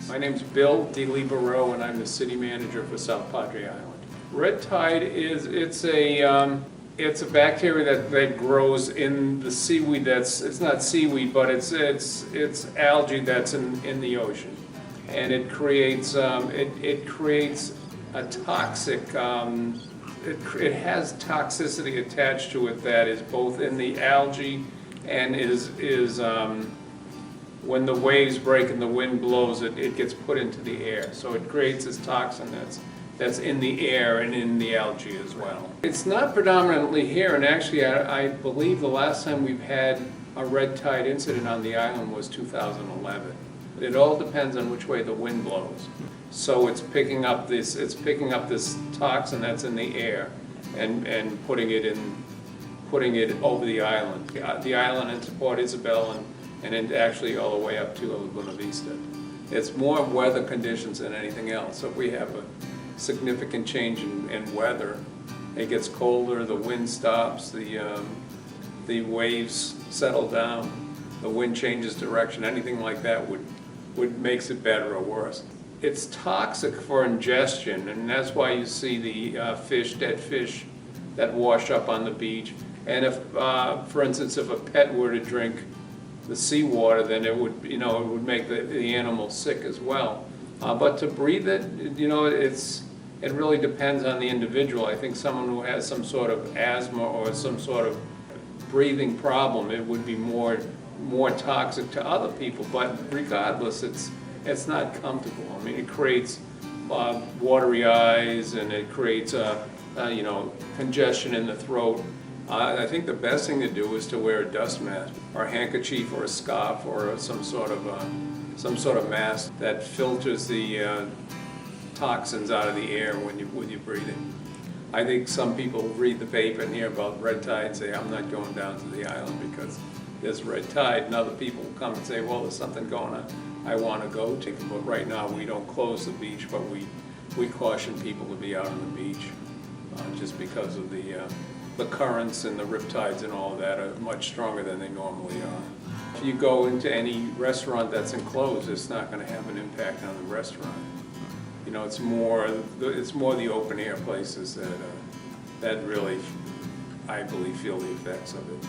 My name's Bill DiLibero, and I'm the city manager for South Padre Island. Red tide it's a bacteria that grows in the seaweed. It's not seaweed, but it's algae that's in the ocean, and it creates a toxic. It has toxicity attached to it that is both in the algae and is when the waves break and the wind blows, it gets put into the air. So it creates this toxin that's in the air and in the algae as well. It's not predominantly here, and actually I believe the last time we've had a red tide incident on the island was 2011. It all depends on which way the wind blows. So it's picking up this toxin that's in the air and putting it over the island. The island into Port Isabel and actually all the way up to Laguna Vista. It's more weather conditions than anything else. So if we have a significant change in weather, it gets colder, the wind stops, the waves settle down, the wind changes direction, anything like that would makes it better or worse. It's toxic for ingestion, and that's why you see the dead fish that wash up on the beach. And if, for instance, if a pet were to drink the seawater, then it would make the animal sick as well. But to breathe it, it really depends on the individual. I think someone who has some sort of asthma or some sort of breathing problem, it would be more toxic to other people. But regardless, it's not comfortable. I mean, it creates watery eyes, and it creates congestion in the throat. I think the best thing to do is to wear a dust mask or a handkerchief or a scarf or some sort of mask that filters the toxins out of the air when you breathe it. I think some people read the paper and hear about red tide and say, I'm not going down to the island because there's red tide, and other people will come and say, well, there's something going on, I want to go to. But right now we don't close the beach, but we caution people to be out on the beach just because of the currents and the riptides and all that are much stronger than they normally are. If you go into any restaurant that's enclosed, it's not going to have an impact on the restaurant. It's more the open air places that really, I believe, feel the effects of it.